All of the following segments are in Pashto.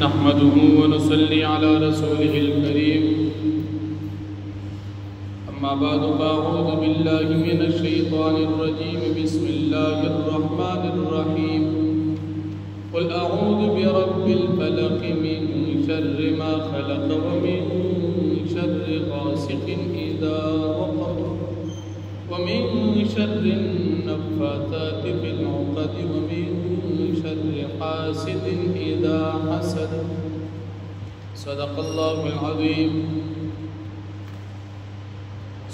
نحمده ونصلي على رسوله الكريم أما بعد فأعوذ بالله من الشيطان الرجيم بسم الله الرحمن الرحيم قل أعوذ برب الفلق من شر ما خلق ومن شر غاسق إذا وقب ومن شر النفاثات في العقد ومن شر حاسد إذا حسد صدق الله العظيم.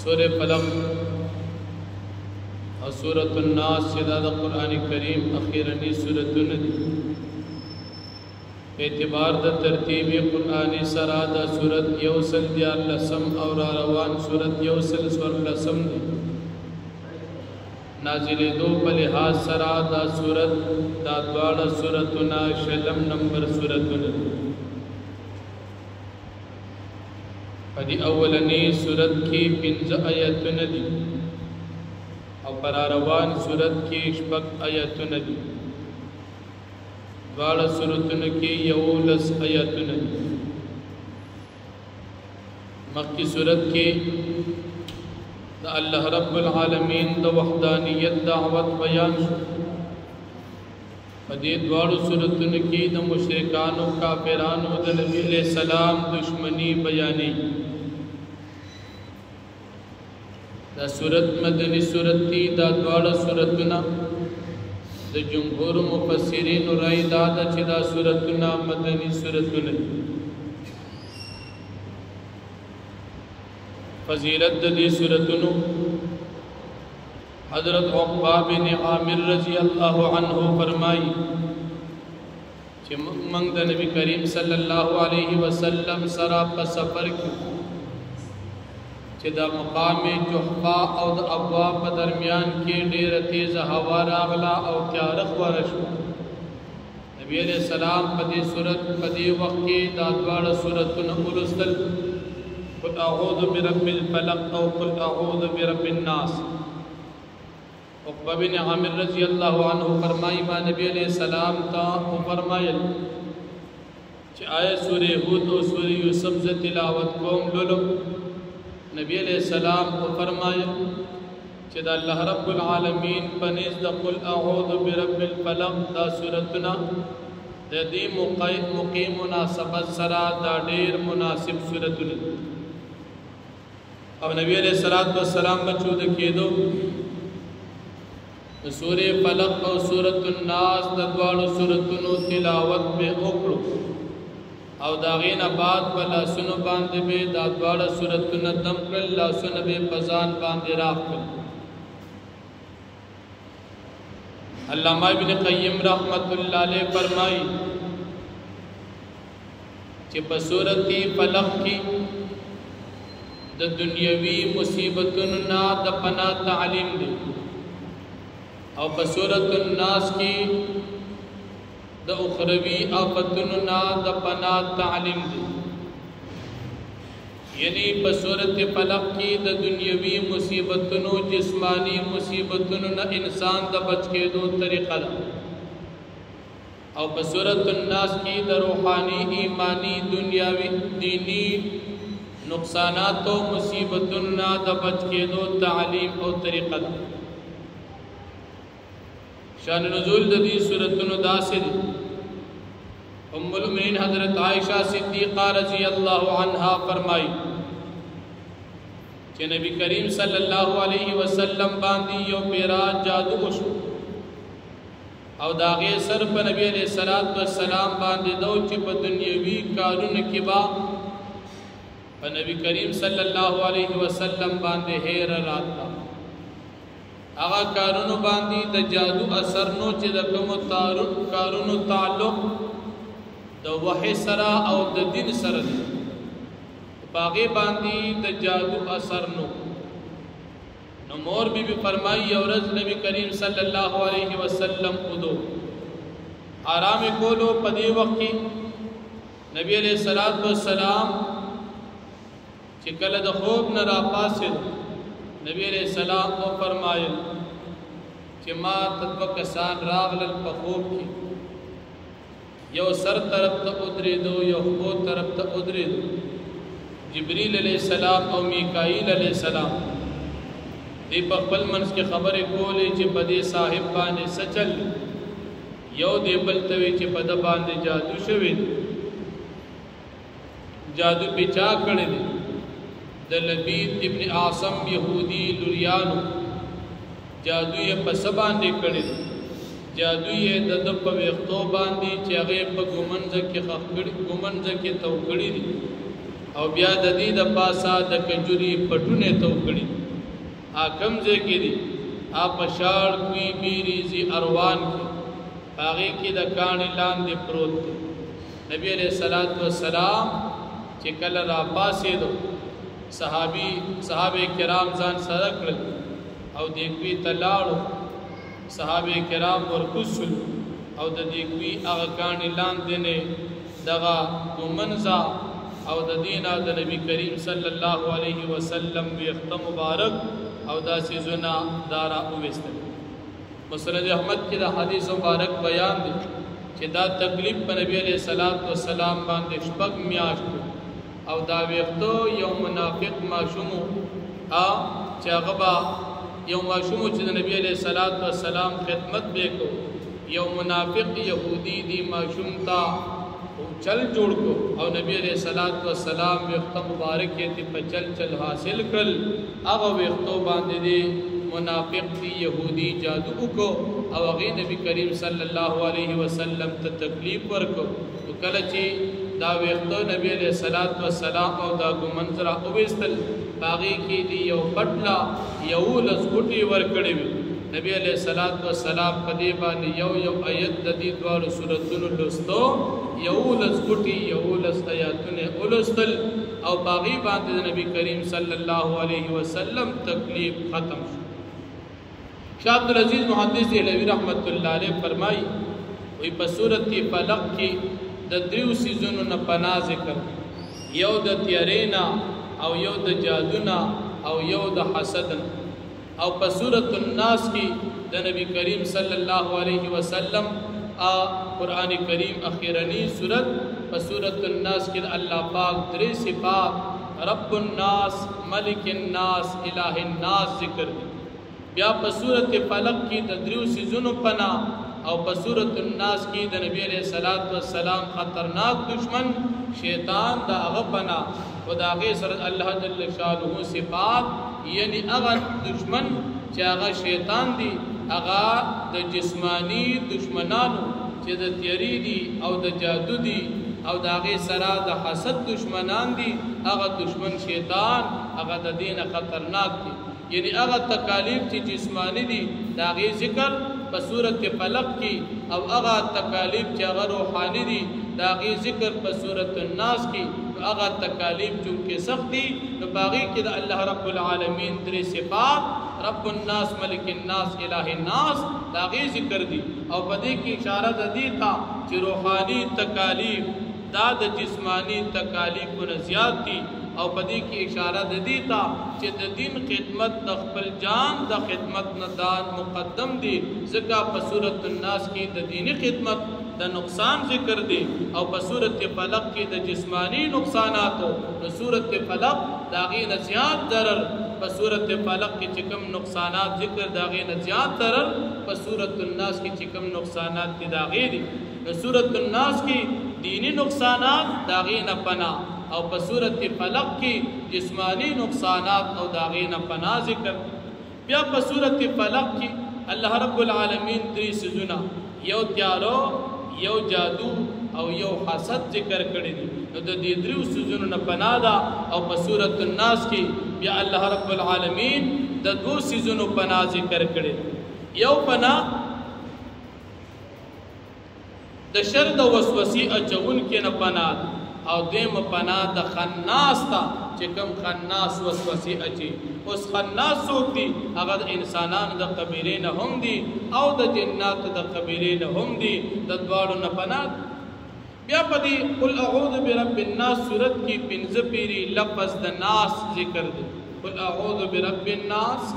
سورة فلق اور سورة الناس شداد قرآن کریم اخیرنی سورتون دی اعتبار دا ترتیب قرآن سرا دا سورت یوسل دیار لسم اور روان سورت یوسل سور لسم دی نازل دو پلحاظ سرا دا سورت دا دوار سورتنا شلم نمبر سورتن دی فدی اولنی سورت کی پنز آیتن دی اور پراروان سورت کی شپک آیتن دی دوار سورتن کی یولس آیتن دی مکی سورت کی دا اللہ رب العالمین دا وحدانیت دعوت بیان شو فدی دوار سورتن کی دا مشرکانو کافرانو دا نبی علیہ السلام دشمنی بیانی دا سورت مدنی سورت تی دا دوار سورتنا دا جمهور مفسرین رائی دادا چی دا سورتنا مدنی سورتنا فضیلت دی سورتنو حضرت عقبہ بن عامر رضی اللہ عنہ فرمائی چی منگ دا نبی کریم صلی اللہ علیہ وسلم سرا پا سفر کی چی دا مقام جحفا او دا ابواب پا درمیان کی دیر تیز ہوا راغلا او تیارخ ورشو نبی علیہ السلام پا دی سورت پا دی وقت کی دا دوار سورتن اولستل قل اعوذ برب الفلق او قل اعوذ برب الناس. عقبہ بن عامر رضی اللہ عنہ فرمائی ما نبی علیہ السلام تا فرمائل چی آئے سورہ ہود و سورہ یوسف سے تلاوت کوم لولو نبی علیہ السلام فرمائل چی دا اللہ رب العالمین پنیز دا قل اعوذ برب الفلق دا سورتنا دا دی مقیم مناسبت سرا دا دیر مناسب سورتنا اب نبی علیہ السلام بچو دکی دو سورہ فلق و سورة الناس ددوار سورتنو تلاوت بے اکڑو او داغین بعد بلا سنو باندے بے دادوار سورتنو دم کر لا سنو بے پزان باندے راف کر. علامہ ابن قیم رحمت اللہ علیہ فرمائی کہ بصورتی فلق کی دا دنیاوی مصیبتنا دا پنا تعلیم دی او بصورت الناس کی دا اخروی آفتننا دا پنا تعلیم دی یعنی بصورت فلق کی دا دنیاوی مصیبتنو جسمانی مصیبتننا انسان دا بچ کے دو طریقہ دا او بصورت الناس کی دا روحانی ایمانی دنیاوی دینی نقصانات و مصیبتنا دا بچ کے دو تعلیم او طریقہ دا. شان نزول دی سورتن داسد ام المؤمنین حضرت عائشہ صدیقہ رضی اللہ عنہا فرمائی کہ نبی کریم صلی اللہ علیہ وسلم باندی یو پیرا جادو شو او داغی سر پا نبی علیہ السلام باندی دو چی پا دنیاوی کارون کبا پا نبی کریم صلی اللہ علیہ وسلم باندی حیر رات آغا کارونو باندی دا جادو اثر نو چی دا کم کارونو تعلق دا وحی سرا او دا دین سر دی باغی باندی دا جادو اثر نو نمور بی فرمائی یورز نبی کریم صلی اللہ علیہ وسلم ادو آرام کولو پدی وقت کی نبی علیہ السلام چکل دا خوب نرا پاسد نبی علیہ السلام کو فرمائل کہ ما تدوک کسان راغلل پخوب کی یو سر طرف ته ودرېدو یو خو طرف ته ودرېدو جبريل علیہ السلام او میکائیل علیہ السلام دی په خپل منځ کې خبرې کولې چې په دې صاحب باندې سچل یو دی بل ته وی چې په د باندې جادو شوی جادو بچا کړی دی د لبید ابن عاصم يهودي لوریانو جادو یې په سباندې کړی جادو یې د په وختو باندې چې هغه په ګومنځ کې خخړی ګومنځ کې توکړی دي او بیا د دې د پاسا د کجوري پټونه توکړی حاکم ځای کې دي اپ شاړ کوي بیریزي اروان کې هغه کې د کانې لاندې پروت دی نبی علیہ الصلوۃ والسلام چې کله را پاسې دو صحابه کرام ځان سره کړل او دیګوي تلاړو صحابه کرام ورکوسل او د دیګوي هغه کانې لاندې نه دغه ومنزا او د دینا د نبی کریم صلی الله علیه وسلم ویخت مبارک او دا سيزونه دارا اوستل مسند احمد کې دا حدیث مبارک بیان دي چې دا تکلیف په نبی علیہ الصلوۃ والسلام باندې شپږ میاشت او دا ویختو یو منافق ماشوم چې هغه یو ماشوم چې د نبی علیہ الصلوۃ والسلام خدمت وکړو یو منافق يهودي دی ماشوم تا چل جوړ کو او نبی علیہ الصلوۃ والسلام ویخت مبارک کې په چل حاصل کړ هغه ویختو باندې دی منافق دی يهودي جادو کو او هغه نبی کریم صلی الله علیه وسلم ته تکلیف ورکو کله چې دا ویختو نبی علیہ الصلوۃ والسلام او دا ګمنځرا اوستل باغی کې دی یو پټلا یو لسګټي ورکړې نبی علیہ الصلوۃ والسلام په دې باندې یو آیت د دې دوه سوراتونو لوستو یو لسګټي یو لس آیاتونه ولستل او باغی باندې نبی کریم صلی الله علیه وسلم تکلیف ختم شو شاہ عبدالعزیز محدث دہلوی رحمت اللہ علیہ فرمائی وی په سورۃ فلق کې د دریو سيزونو نه پناه ذکر یو د تیرینا او یو د جادونا او یو د حسد او په سورۃ الناس کې د نبی کریم صلی الله علیه وسلم قرآن کریم اخیرنی سورۃ په سورۃ الناس کې الله پاک درې صفات رب الناس ملک الناس الہ الناس ذکر دی بیا په سورۃ فلق کې د دریو سيزونو پناه او په سورۃ الناس کې د نبی علیہ الصلوۃ والسلام خطرناک دشمن شیطان دا هغه پناه او دا هغه سره الله جل شانه صفات یعنی هغه دشمن چې هغه شیطان دی هغه د جسمانی دشمنانو چې د تیری دی او د جادو دی او دا هغه سره د حسد دشمنان دی هغه دشمن شیطان هغه د دین خطرناک دی یعنی هغه تکالیف چې جسمانی دي دا غي ذکر په سورۃ فلق کې او هغه تکالیف چې هغه روحاني دي دا غي ذکر په سورۃ الناس کې هغه تکالیف چې سخت دي نو باغی کې د الله رب العالمین درې صفات رب الناس ملک الناس الہ الناس دا غي ذکر دي او په دې کې اشاره ده دي چې روحاني تکالیف دا د جسمانی تکالیف نه زیات دي او پدې کې اشاره د دې ته چې د دین خدمت د خپل جان د خدمت نه دان مقدم دي ځکه په سورۃ الناس کې د دینی خدمت د نقصان ذکر دي او په سورۃ فلق کې د جسمانی نقصاناتو نو سورۃ فلق داغي نه زیات ضرر په سورۃ فلق کې چې کوم نقصانات ذکر داغي نه زیات ضرر په سورۃ الناس کې چې کوم نقصانات دي داغي دي نو سورۃ الناس کې دینی نقصانات داغي نه پناه او په سورۃ فلق کې جسمانی نقصانات او داغین پناه ذکر بیا په سورۃ فلق کې الله رب العالمین درې سيزونه یو تیارو یو جادو او یو حسد ذکر کړی دي نو د دې درې سيزونو نه پناه ده او په سورۃ الناس کې بیا الله رب العالمین د دوه سيزونو پناه ذکر کړی یو پناه د شر د وسوسې اچون کې نه پناه او دیم پناه د خناس تا چې کوم خناس وسوسې اچي اوس خناس څوک دي هغه د انسانانو د قبیلې نه هم دي او د جناتو د قبیلې نه هم دي د دواړو نه پناه بیا په دې قل اعوذ برب الناس سورت کې پنځه پیری لفظ د ناس ذکر دي قل اعوذ برب الناس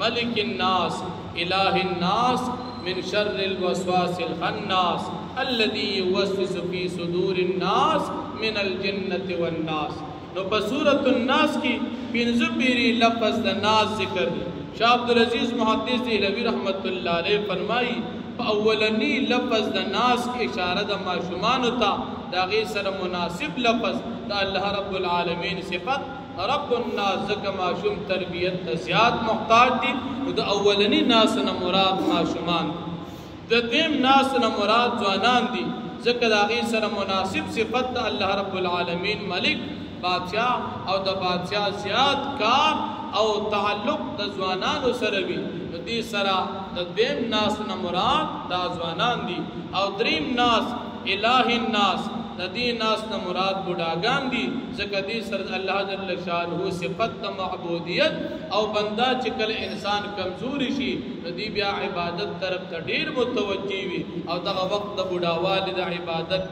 ملک الناس الہ الناس من شر الوسواس الخناس الذي يوسوس في صدور الناس من الجنة والناس. نو په سورة الناس کی پنځه پیری لفظ د ناس ذکر دی. شاہ عبدالعزیز محدث دہلوی رحمت اللہ علیہ فرمائی په اولنی لفظ د ناس کی اشارہ د ماشومان تا داغی سر مناسب لفظ د اللہ رب العالمین صفت رب الناس زکا معشوم تربیت زیاد محتاج دی. د اولنی ناس نه مراد معشومان دی. د دیم ناس نه مراد ځوانان دي ځکه د هغې سره مناسب صفت د الله رب العالمین ملک بادشاہ او د بادشاہ زیات کار او تعلق د ځوانانو سره وي. نو دې سره د دیم ناس نه مراد دا ځوانان دي. او دریم ناس الہ الناس د دې ناس نه مراد بوډاګان دي ځکه دې سره الله جل شانه صفت د معبودیت او بندا چې کله انسان کمزوري شي نو دې بیا عبادت طرف ته ډیر متوجي وي او دغه وخت د بوډاوالي د عبادت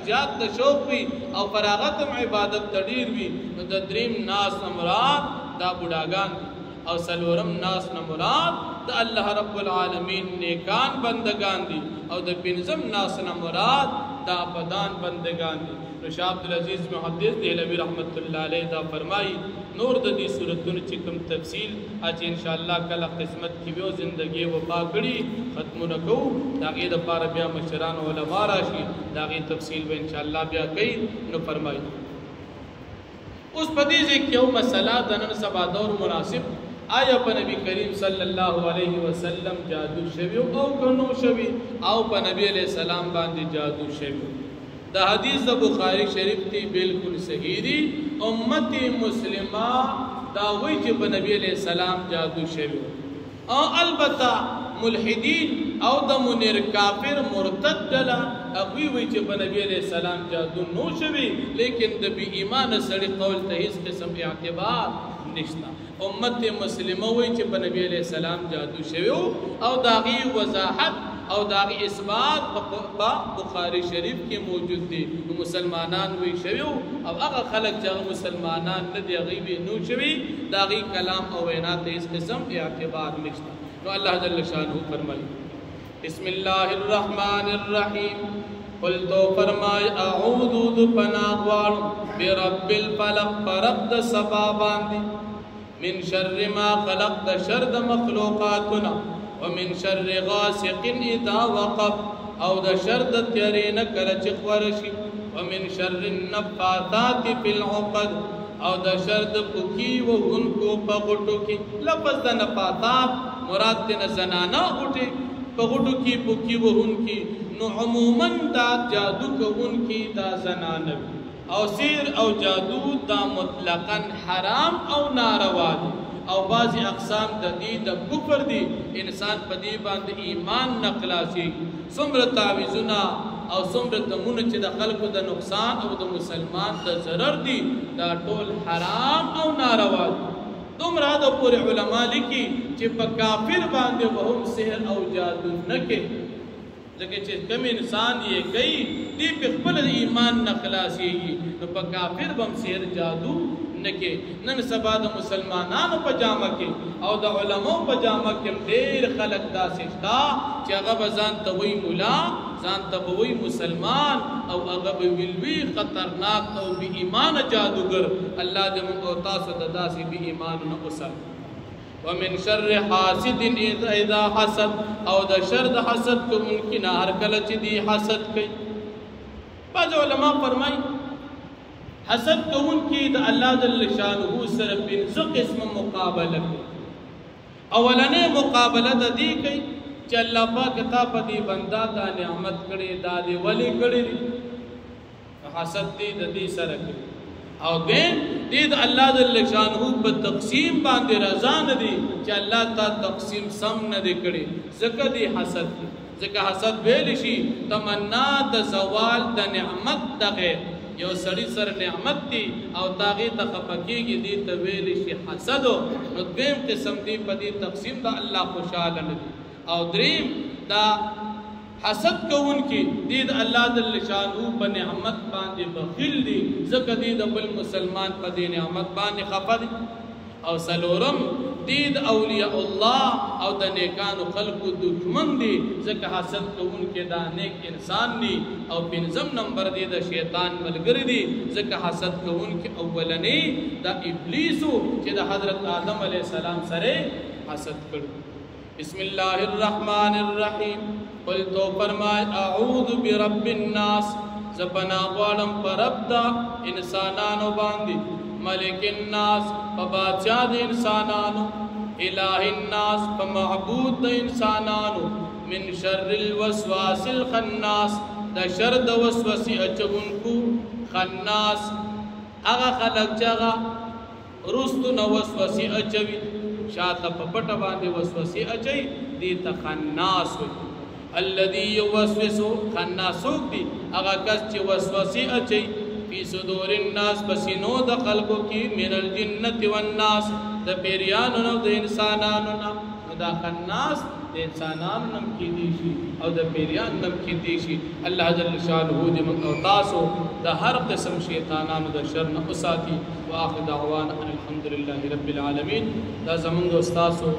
زیات د شوق وي او فراغت هم عبادت ته ډیر وي. نو د دریم ناس نه مراد دا بوډاګان دي. او سلورم ناس نه مراد د الله رب العالمین نیکان بندگان دي. او د پنځم ناس نه مراد دا بدان بندگان دي. نو شاہ عبدالعزیز محدث دہلوی رحمت اللہ علیہ دا فرمائی نور د دې صورتونو چې کوم تفصیل اچ ان شاء الله کله قسمت کې وو زندگی وفا کړي ختمونه کو داغه د پاره بیا مشران علما راشي داغه تفصیل به ان شاء الله بیا کوي. نو فرمایي اوس پدې کې یو مسله د نن سبا دور مناسب آیا په نبی کریم صلی الله علیه وسلم جادو شوی او کنو شوی او په نبی علیہ السلام باندې جادو شوی. دا حدیث د بخاری شریف تی بالکل صحیح دی. امت مسلمه دا وی چې په نبی علیہ السلام جادو شوی او البته ملحدین او د منیر کافر مرتد دلا اقوی وی چې په نبی علیہ السلام جادو نو شوی لیکن د بی ایمان سړي قول ته هیڅ قسم اعتبار نشتا. امت مسلمه وی چې په نبی علیہ السلام جادو شوی او داغي وضاحت او داغي اثبات په بخاری شریف کې موجود دي. مسلمانان وی شوی او هغه خلک چې مسلمانان نه دی غیبی نو شوی داغي کلام او وینا ته هیڅ قسم اعتبار نشتا. تو اللہ جل شانہ فرمائی بسم اللہ الرحمن الرحیم قل تو فرمائی اعوذ دو پناہ غوارم برب الفلق فرب دا سبا باندی من شر ما خلق دا شر دا مخلوقاتنا ومن شر غاسق اذا وقب او دا شر دا تیرین کلچ خورشی ومن شر النفاثات فی العقد او دا شر دا پکی و ان کو پغٹو کی. لفظ دا نفاثات مراد تینا زنانا غٹے پغٹو کی پکی و ان کی. نو عموماً دا جادو کو ان کی دا زنانا او سیر او جادو دا مطلقاً حرام او ناروا دی او بعضی اقسام دا دی دا کفر دی. انسان پا دی باند ایمان نقلاسی سمر تعویزنا او سمر تمون چی دا خلق دا نقصان او دا مسلمان دا ضرر دی دا طول حرام او ناروا دی. تم را دا پوری علماء لکی چی پا کافر باندے وهم سحر او جادو نکے لیکن چی کم انسان یہ کئی دی پی خپل ایمان نخلاسی گی نو پا کافر بم سحر جادو نکے. نن سبا دا مسلمانانو پا جامع کے او دا علماء پا جامع کے دیر خلق دا سشتا چی اغب زان تاوی مولا زان تاوی مسلمان او اغب ویلوی خطرناک او بی ایمان جادوگر. اللہ دے من اوتاسو دا داسی بی ایمان نا اسل. ومن شر حاسد اذا حسد او دا شر دا حسد کو ممکن ہر کلچ دی حسد کئی. بعض علماء فرمائی حسد کو ان کی دا اللہ جل شانہ سر پنځه قسم مقابلہ کی. اولنے مقابلہ دا دی کئی چی اللہ پاک تا پا دی بندہ دا نعمت کڑی دا دی ولی کڑی دی حسد دی دا دی سر کڑی او دین دی دا اللہ جل شانہ پا تقسیم باندے رضان دی چی اللہ تا تقسیم سم ندی کڑی زکا دی حسد دی. زکا حسد بیلشی تمنا دا زوال دا نعمت دا غیر یو سڑی سر نعمت دی او داغی تا خفکی گی دی تا ویلشی حسدو. نو دیم قسم دی پا دی تقسیم دا اللہ خوشحالا ندی. او دریم دا حسد کون کی دید اللہ جل شانہ پا نعمت باندے بخیل دی زکا دید بل مسلمان پا دی نعمت باندے خفا دی. او سلورم دید اولیاء الله او د نیکانو خلقو دشمن دی ځکه حسد کوونکي دا نیک انسان دی او پنځم نمبر دی د شیطان ملګری دی ځکه حسد کوونکي اولنی د ابلیسو چې د حضرت آدم علیه السلام سره حسد کړو بسم الله الرحمن الرحیم قل تو فرمائے اعوذ برب الناس زپنا غوالم پر رب دا انسانانو باندی ملک الناس پا بادشاہ دا انسانانو الہ الناس پا معبود دا انسانانو من شر الوسواس الخناس دا شر دا وسوسی اچگنکو خناس اغا خلق جاغا رستو نا وسوسی اچوی شاعتا پا پتا باندی وسوسی اچوی دیتا خناس ہوئی الذي يوسوس خناسوک دی اغا کس چی وسوسی اچی فی صدور الناس پسینو دا خلقو کی من الجنت والناس دا پیریانو دا انسانانو دا خناس دا انسانان نم کی دیشی او دا پیریان نم کی دیشی اللہ جل شانہو دی من اوتاسو دا ہر قسم شیطانانو دا شر نقصاتی و آخر دعوانا الحمدللہ رب العالمین دا زمانگو استاسو